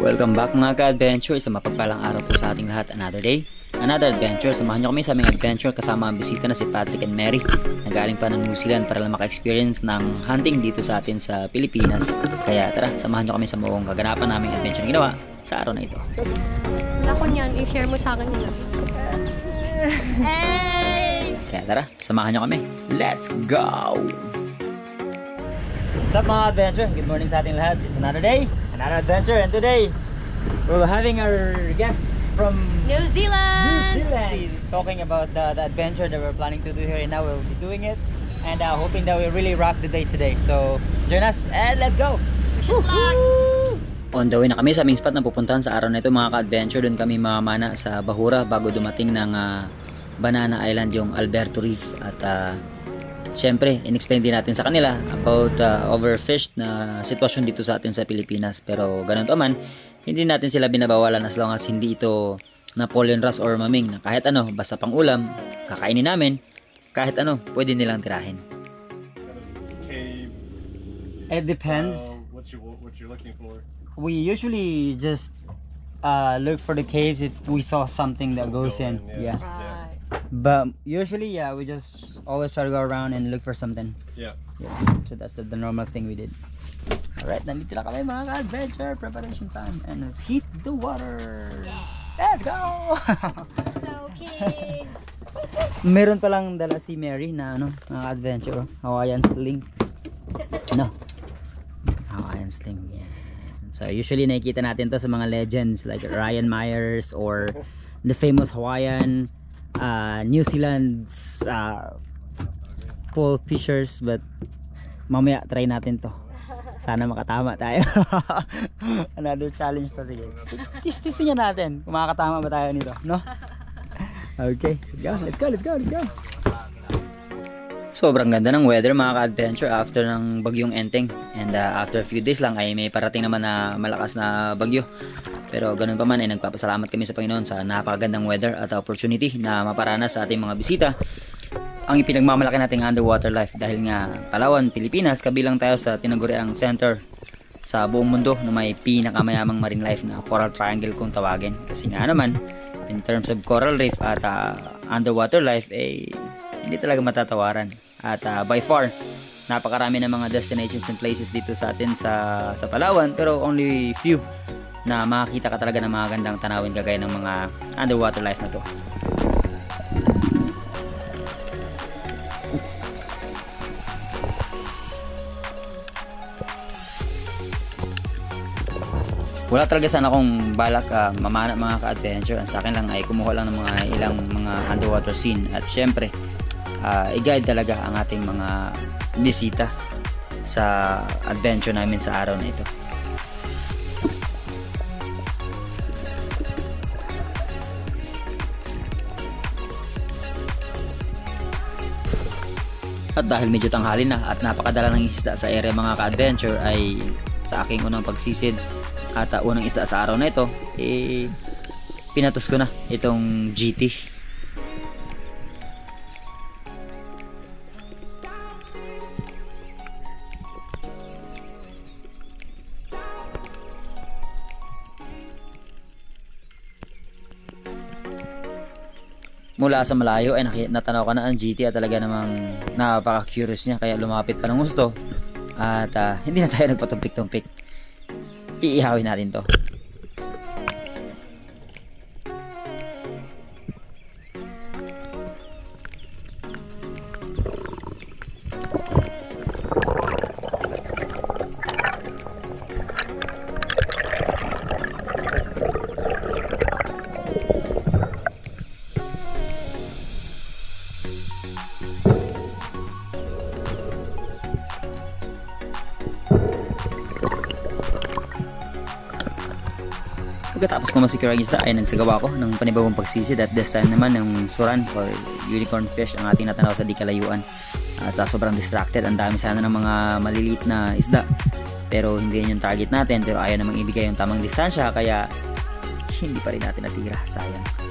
Welcome back mga ka-adventure. Sa mapagpalang araw po sa ating lahat. Another day, another adventure. Samahan nyo kami sa aming adventure kasama ang bisita na si Patrick and Mary na galing pa ng New Zealand para lang maka-experience ng hunting dito sa atin sa Pilipinas. Kaya tara, samahan nyo kami sa buong kaganapan naming adventure na ginawa sa araw na ito. Wala ko niyan, i-share mo sa akin yun. Hey! Kaya tara, samahan nyo kami. Let's go! What's up mga adventure? Good morning sa ating lahat. It's another day, another adventure, and today we're having our guests from New Zealand! talking about the adventure that we're planning to do here, and now we'll be doing it and hoping that we really rock the day today. So join us and let's go! Wish us luck! On the way na kami sa aming spot na pupuntahan sa araw na ito mga ka-adventure. Doon kami mamana sa Bahura bago dumating ng Banana Island, yung Alberto Reef. At syempre, in-explain din natin sa kanila about overfished na sitwasyon dito sa atin sa Pilipinas. Pero ganun pa man, hindi natin sila binabawalan as long as hindi ito Napoleon Ras or Maming na kahit ano, basta pang ulam, kakainin namin, kahit ano, pwede nilang tirahin. Cave. It depends. What you're looking for? We usually just look for the caves if we saw something that goes in. Yeah. Right. But usually, yeah, we just always try to go around and look for something. Yeah. So that's the normal thing we did. Alright, nandito na kami mga ka-adventure. Preparation time. And let's heat the water. Let's go! So, king! Meron palang dala si Mary na ano, mga ka-adventure. Hawaiian sling. No. Hawaiian sling. Yeah. So usually nakikita natin to sa mga legends like Ryan Myers or the famous Hawaiian New Zealand's pole fishers, but mamaya try natin to. Sana makatama tayo. Another challenge to, sige. Testingin natin kung makakatama ba tayo nito, no? Okay, let's go. Sobrang ganda ng weather mga ka-adventure after ng bagyong Enteng, and after a few days lang ay may parating naman na malakas na bagyo. Pero ganun pa man ay nagpapasalamat kami sa Panginoon sa napakagandang weather at opportunity na maparanas sa ating mga bisita ang ipinagmamalaki nating underwater life, dahil nga Palawan, Pilipinas, kabilang tayo sa tinaguriang center sa buong mundo na may pinakamayamang marine life na Coral Triangle kung tawagin. Kasi nga naman in terms of coral reef at underwater life hindi talaga matatawaran. At by far, napakarami ng mga destinations and places dito sa atin sa Palawan, pero only few na makakita ka talaga ng mga gandang tanawin kagaya ng mga underwater life na to. Wala talaga sana akong balak mamana mga ka-adventure. Ang sa akin lang ay kumuha lang ng mga ilang mga underwater scene at syempre i-guide talaga ang ating mga bisita sa adventure namin sa araw na ito. At dahil medyo tanghali na at napakadala ng isda sa area mga ka-adventure, ay sa aking unang pagsisid at unang isda sa araw na ito, pinatos ko na itong GT. Mula sa malayo ay natanaw ka na ang GT at talaga namang napaka-curious niya, kaya lumapit pa ng gusto at hindi na tayo nagpatumpik-tumpik. Iihawin natin to. Pagkatapos ko masecure ang isda ay nagsagawa ko ng panibagong pagsisid, at this time naman yung suran or unicorn fish ang ating natanaw sa di kalayuan. At sobrang distracted, ang dami sana ng mga maliliit na isda pero hindi yun yung target natin, pero ayaw namang ibigay yung tamang distansya kaya hindi pa rin natin natira, sayang.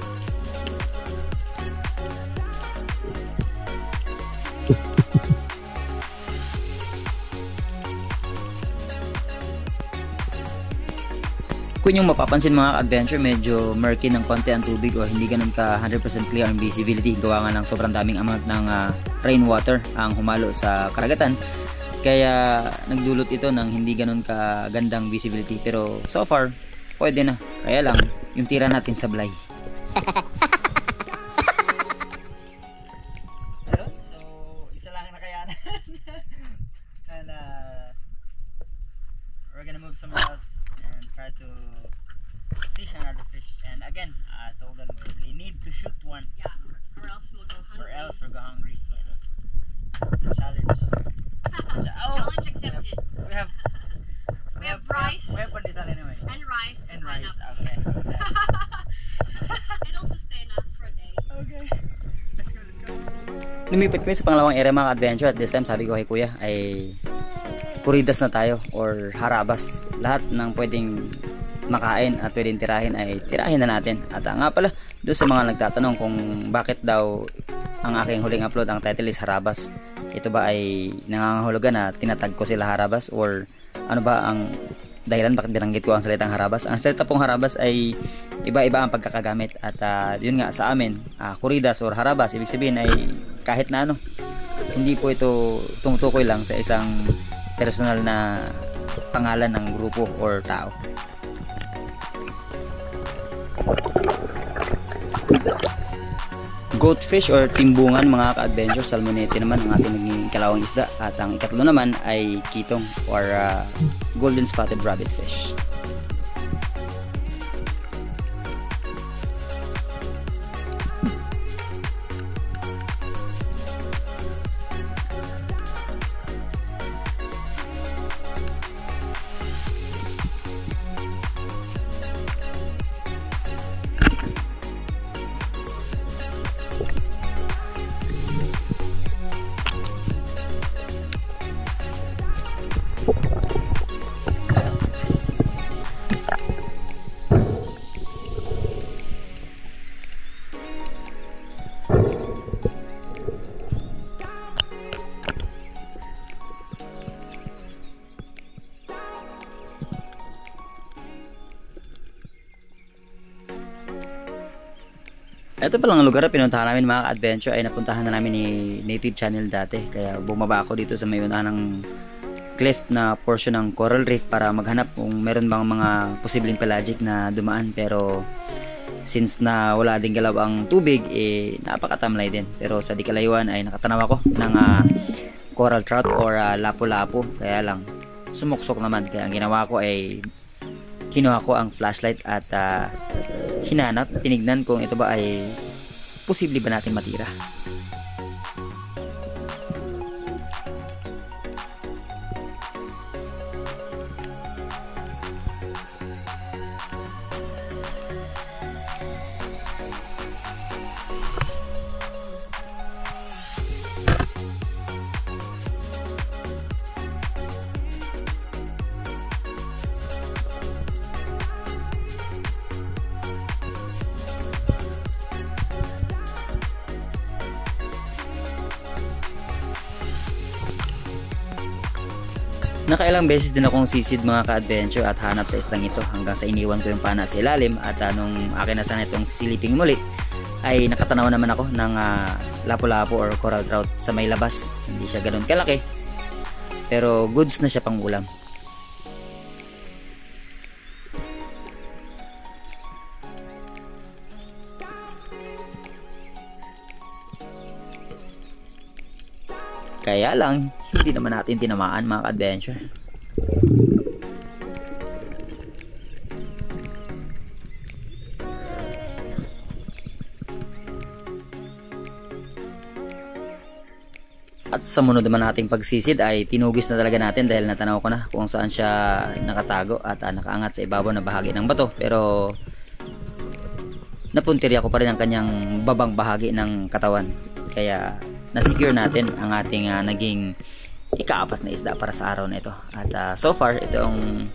Kung yung mapapansin mga adventure, medyo murky ng konti ang tubig o hindi ganun ka 100% clear ang visibility. Gawa nga ng sobrang daming amount ng rainwater ang humalo sa karagatan. Kaya nagdulot ito ng hindi ganun ka gandang visibility. Pero so far, pwede na. Kaya lang, yung tira natin sablay. Ayun, so isa lang nakayanan. And we're gonna move somewhere else and try to see another fish. And again, I told them we need to shoot one, Yeah, or else we'll go hungry. or else we'll go hungry. Yes. The challenge. Challenge accepted. We have We have rice. We have pandesal anyway. And rice. And rice. pineapple. Okay. It'll sustain us for a day. Okay. Let's go, let's go. Lumipat kami sa pangalawang area mga adventure. At this time sabi ko kay kuya ay puridas na tayo or harabas. Lahat ng pwedeng makain at pwedeng tirahin ay tirahin na natin. At nga pala, doon sa mga nagtatanong kung bakit daw ang aking huling upload ang title is harabas. Ito ba ay nangangahulugan na tinatag ko sila harabas or ano ba ang dahilan bakit binanggit ko ang salitang harabas? Ang salita pong harabas ay iba-iba ang pagkakagamit at yun nga sa amin, kuridas or harabas, ibig sabihin ay kahit na ano. Hindi po ito tumutukoy lang sa isang personal na pangalan ng grupo or tao. Goatfish or timbungan mga ka-adventure, salmonete naman ang ating naging kalawang isda at ang ikatlo naman ay kitong or golden spotted rabbit fish. Ito palang lugar na pinuntahan namin mga ka-adventure ay napuntahan na namin ni Native Channel dati. Kaya bumaba ako dito sa may unahan ng cliff na portion ng coral reef para maghanap kung meron bang mga posibleng pelagic na dumaan. Pero since na wala din galaw ang tubig, napakatamlay din. Pero sa di kalayuan ay nakatanaw ako ng coral trout or lapu-lapu. Kaya lang sumuksok naman. Kaya ang ginawa ko ay kinuha ko ang flashlight at hinanap, tinignan kung ito ba ay posible ba natin matira. Nakailang beses din akong sisid mga ka-adventure at hanap sa isdang ito hanggang sa iniwan ko yung pana sa ilalim at nung akin na sana itong sisiliping muli ay nakatanaw naman ako ng lapu-lapu or coral trout sa may labas. Hindi siya ganun kalaki pero goods na siya pang ulam. Kaya lang, hindi naman natin tinamaan mga ka-adventure. At sa munod naman nating pagsisid ay tinugis na talaga natin dahil natanaw ko na kung saan siya nakatago at nakaangat sa ibabaw na bahagi ng bato. Pero napuntirya ko pa rin ang kanyang babang bahagi ng katawan. Kaya na-secure natin ang ating naging ika-apat na isda para sa araw na ito. At so far, ito ang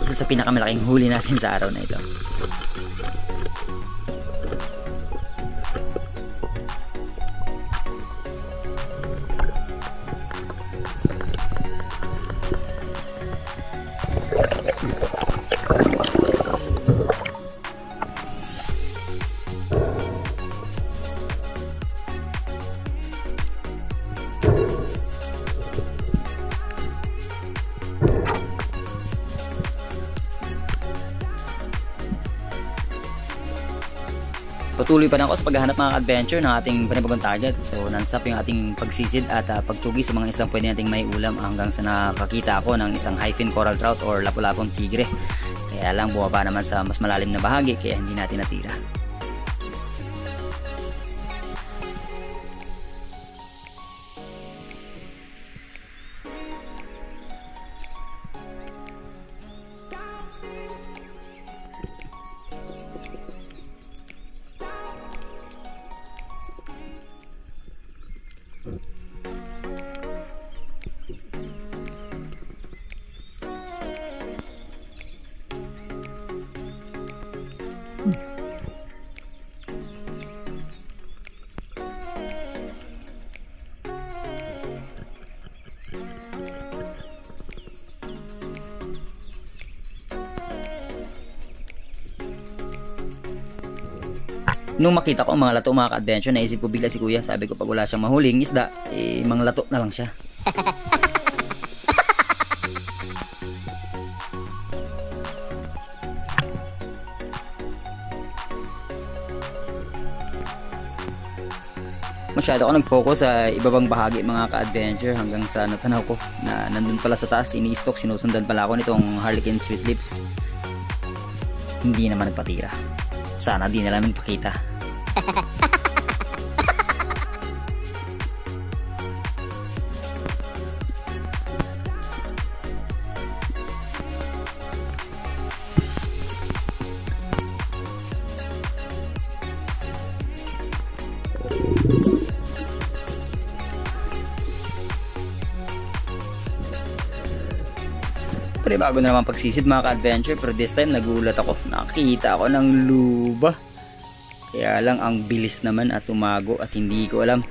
isa sa pinakamalaking huli natin sa araw na ito. Patuloy pa rin ako sa paghahanap mga adventure ng ating panibagong target. So non-stop yung ating pagsisid at pagtugi sa mga islang pwede nating may ulam hanggang sa nakakita ako ng isang hyphen coral trout or lapu-lapong tigre. Kaya lang bumaba naman sa mas malalim na bahagi kaya hindi natin natira. Nung makita ko ang mga lato mga ka-adventure, naisip ko bigla si kuya. Sabi ko pag wala siyang mahuling isda, mga lato na lang siya. Masyado ako nag-focus sa ibabang bahagi mga ka-adventure hanggang sa natanaw ko na nandun pala sa taas, ini-stock, sinusundan pala ako nitong Harlequin Sweet Lips. Hindi naman nagpatira. Sana di na lang nagpakita. Bago na naman pagsisid mga ka-adventure, pero this time nagulat ako. Nakita ako ng luba. Kaya lang ang bilis naman at umago at hindi ko alam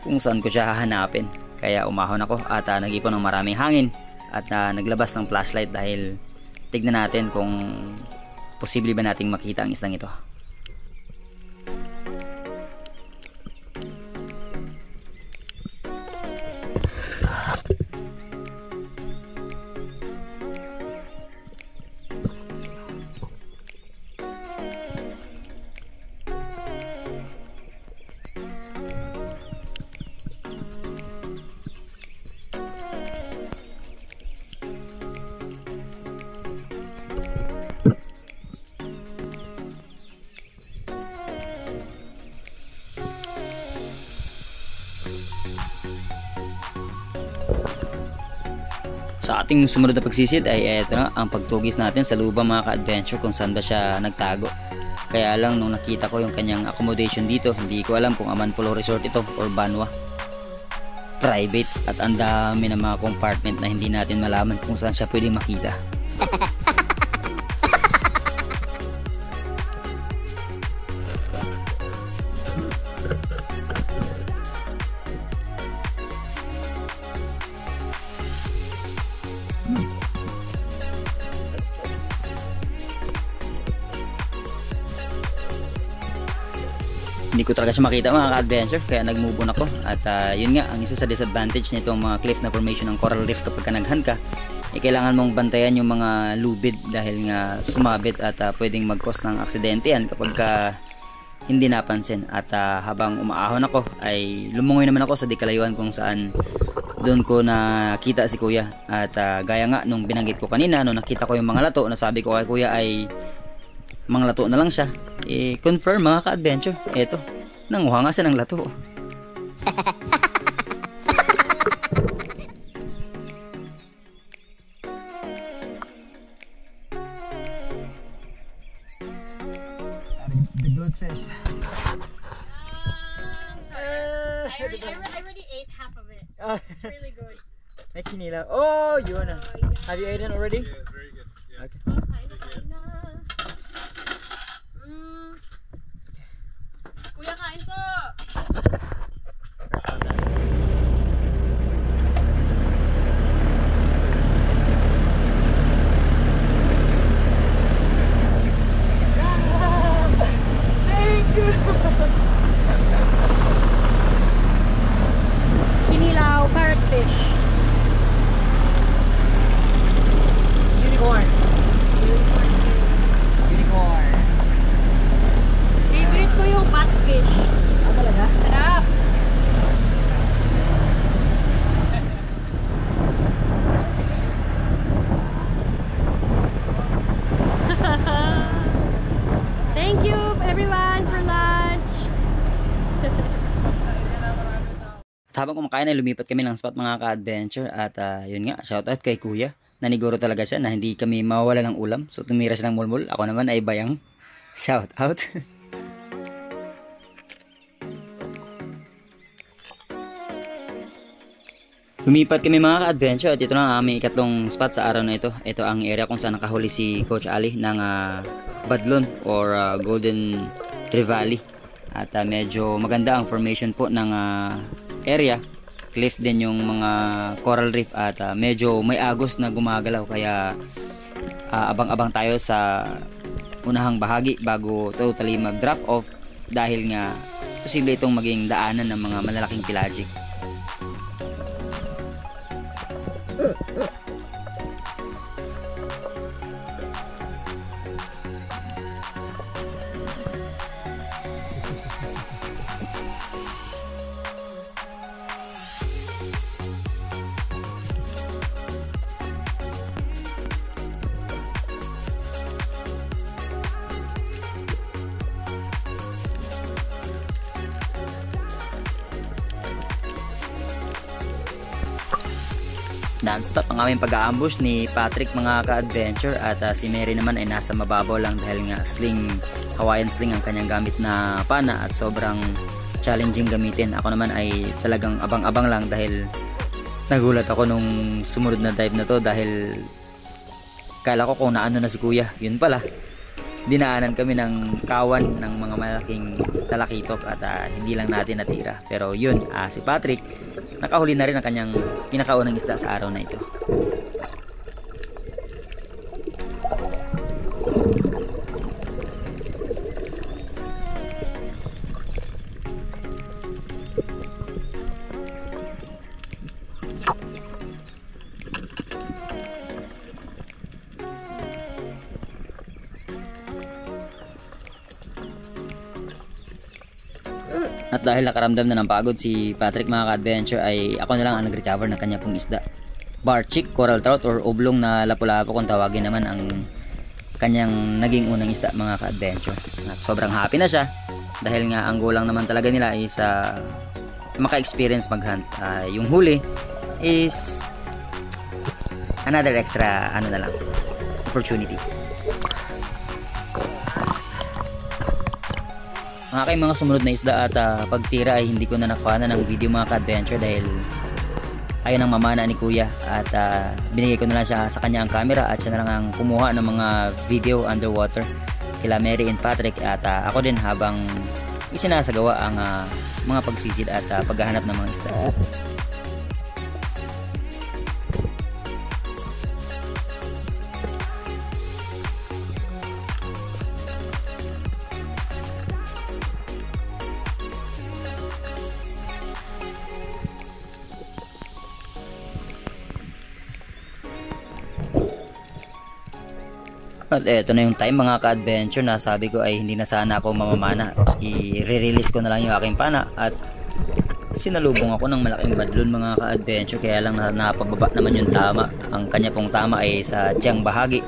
kung saan ko siya hahanapin. Kaya umahon ako at nag-ipon ng maraming hangin at naglabas ng flashlight dahil tignan natin kung posible ba nating makita ang islang ito. Sa ating sumunod na pagsisid ay eto na ang pagtugis natin sa luba mga ka-adventure kung saan ba siya nagtago. Kaya lang nung nakita ko yung kanyang accommodation dito, hindi ko alam kung Amanpulo Resort ito or Banwa. Private at ang dami ng mga compartment na hindi natin malaman kung saan siya pwedeng makita. Hindi ko talaga siya makita mga ka-adventure kaya nag-move on ako at yun nga ang isa sa disadvantage nitong mga cliff na formation ng coral reef kapag kanaghan ka kailangan mong bantayan yung mga lubid dahil nga sumabit at pwedeng mag-cause ng aksidente yan kapag hindi napansin at habang umaahon ako ay lumungoy naman ako sa di kalayuan kung saan doon ko nakita si kuya at gaya nga nung binanggit ko kanina nung nakita ko yung mga lato nasabi ko kay kuya ay mga lato na lang siya. Confirm mga ka-adventure. Eto, nanguha nga siya ng lato. The goldfish. I already ate half of it. It's really good. May kinila. Oh, yun na. Have you eaten already? Yeah, it's very good. Yeah. Okay. Kuya, kain po! Thank you! Kinilaw parrotfish. Unicorn. Unicorn. Favorite ko yung habang kumakain ay lumipat kami ng spot mga ka-adventure at yun nga, shoutout kay Kuya. Naniguro talaga siya na hindi kami mawawala ng ulam. So tumira siya ng mulmul. Ako naman ay bayang. Shoutout. Lumipat kami mga ka-adventure at ito na ang aming ikatlong spot sa araw na ito. Ito ang area kung saan nakahuli si Coach Ali ng Badlon or Golden Trevally. At medyo maganda ang formation po ng area. Cliff din yung mga coral reef at medyo may agos na gumagalaw. Kaya abang-abang tayo sa unahang bahagi bago totally mag-drop off. Dahil nga posible itong maging daanan ng mga malalaking pelagic. Non-stop ang aming pag-aambush ni Patrick mga ka-adventure at si Mary naman ay nasa mababaw lang dahil nga Hawaiian sling ang kanyang gamit na pana at sobrang challenging gamitin. Ako naman ay talagang abang-abang lang dahil nagulat ako nung sumunod na dive na to dahil kala ko kung naano na si Kuya. Yun pala, dinaanan kami ng kawan ng mga malaking talakitok at hindi lang natin natira. Pero yun, si Patrick nakahuli na rin ang kanyang pinakaunang isda sa araw na ito. At dahil nakaramdam na ng pagod si Patrick mga ka-adventure ay ako na lang ang nag-recover ng kanya pong isda. Barchick, coral trout or oblong na lapu-lapu kung tawagin naman ang kanyang naging unang isda mga ka-adventure. At sobrang happy na siya dahil nga ang goal lang naman talaga nila is maka-experience mag-hunt. Yung huli is another extra opportunity. Ang aking mga sumunod na isda at pagtira ay hindi ko na nakuha ng video mga ka-adventure dahil ayaw nang mamana ni Kuya at binigay ko na lang siya sa kanya ang camera at siya na lang ang kumuha ng mga video underwater kila Mary and Patrick at ako din habang isinasagawa ang mga pagsisid at paghahanap ng mga isda. At eto na yung time mga ka-adventure na sabi ko ay hindi na sana ako mamamana. I-release ko na lang yung aking pana at sinalubong ako ng malaking badlon mga ka-adventure kaya lang napababa naman yung tama. Ang kanya pong tama ay sa tiyang bahagi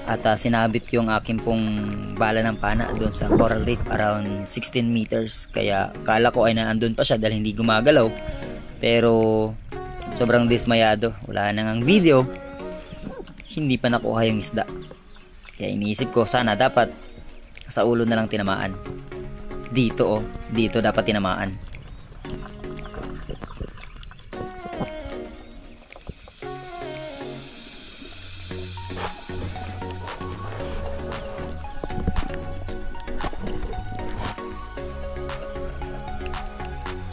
at sinabit yung aking pong bala ng pana doon sa coral reef around 16 meters kaya kala ko ay naandun pa siya dahil hindi gumagalaw pero sobrang dismayado, wala na ngang video, hindi pa nakuha yung isda. Kaya iniisip ko sana dapat sa ulo na lang tinamaan. Dito dito dapat tinamaan.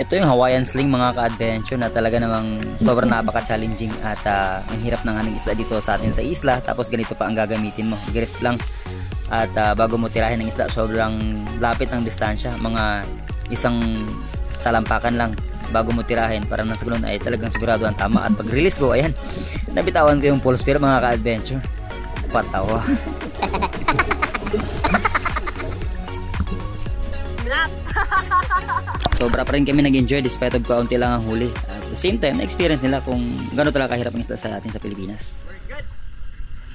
Ito yung Hawaiian sling mga ka-adventure na talaga namang sobrang napaka-challenging at ang hirap ng haning isda dito sa atin sa isla. Tapos ganito pa ang gagamitin mo, grip lang. At bago mo tirahin ng isda, sobrang lapit ng distansya, mga isang talampakan lang bago mo tirahin para nasa ganun ay talagang sigurado ang tama. At pag release ko, ayan, nabitawan ko yung pulse spear mga ka-adventure. Patawa. Sobra pa rin kami nag-enjoy despite of kaunti lang ang huli. At the same time, na-experience nila kung gano'n talaga kahirap ang isda sa atin sa Pilipinas. We're good.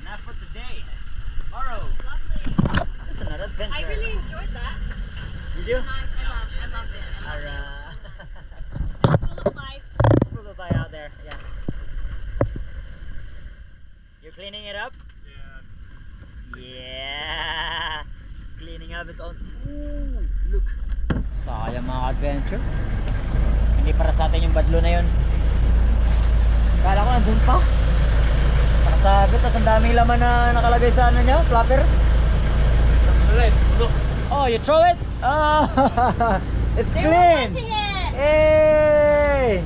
Enough for today. Tomorrow. Lovely. That's another adventure. I really enjoyed that. You do? I loved it. Alright. It's full of life. there. Yeah. You're cleaning it up? Yeah. Cleaning up its own. Ooh, look. Sayang mga adventure. Hindi para sa atin yung badlo na yun. Kala ko nandun pa. Nakasabit, tas ang daming laman na nakalagay sa ano niya, flapper. Oh, you throw it? Oh, it's They were clean. wanting it. Hey!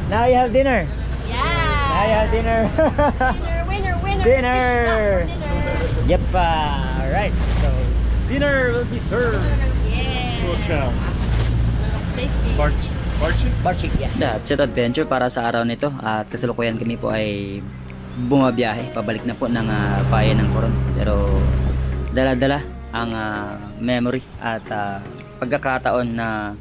Now you have dinner. Yeah. Now you have dinner. Winner. Dinner. Fish not for dinner. Yep. Alright. So dinner will be served. Cool Yeah. chow. Tasty. Barchi? Barchik, yeah. That's it adventure para sa araw nito at kasalukuyan kami po ay bumabiyahe pabalik na po ng bayan ng Coron, pero dala-dala ang memory at pagkakataon na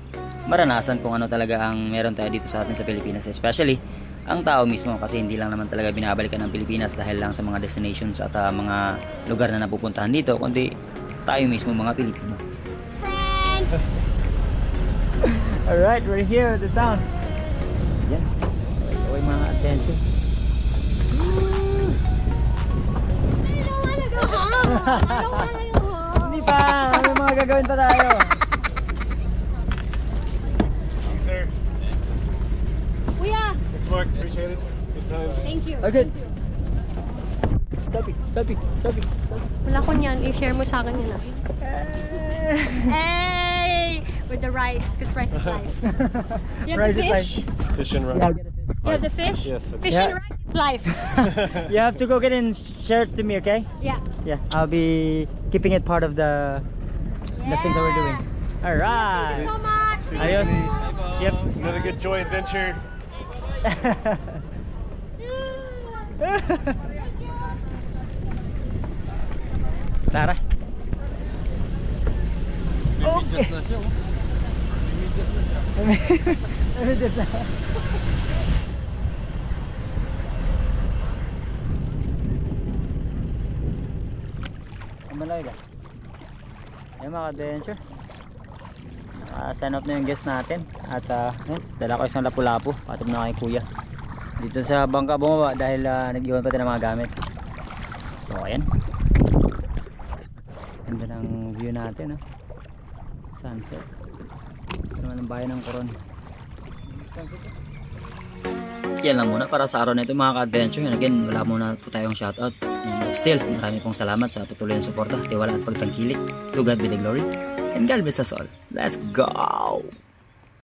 maranasan kung ano talaga ang meron tayo dito sa atin sa Pilipinas, especially ang tao mismo, kasi hindi lang naman talaga binabalikan ng Pilipinas dahil lang sa mga destinations at mga lugar na napupuntahan dito, kundi tayo mismo mga Pilipino. Friend. Alright, we're here at the town. Yan. Away mga attention. I don't wanna go home. I don't wanna go home. Hindi pa. May mga gagawin pa tayo. Thanks, sir. Kuya. Thanks, Mark. Appreciate it. Good times. Thank you. Okay. Thank you. Sabi. Wala ko niyan. I-share mo sa akin yun. Hey! With the rice, because rice is life. You have Rice the is fish? Fish and rice. You have the fish? Yes. Fish Yeah. and rice is life. You have to go get it and share it to me, okay? Yeah. Yeah, I'll be keeping it part of the things that we're doing. Thank Alright. you so much. Thank Adios. you so much. Yep. Another good joy adventure. Tara. Just na. Ang malaki ka. Ayun mga adventure. Sign up na yung guest natin. At dala ko isang lapu-lapu. Patid na kay kuya. Dito sa bangka bumaba dahil nag-iwan pa din ng mga gamit. So ayan. Ganda ng view natin. Sunset. Ito naman ang bayan ng Coron. Yan lang muna para sa araw na ito mga ka-adventure. And again, wala muna po tayong shoutout. But still, marami pong salamat sa patuloy na suporta, tiwala at pagtangkilik. To God be the glory. And God bless us all. Let's go!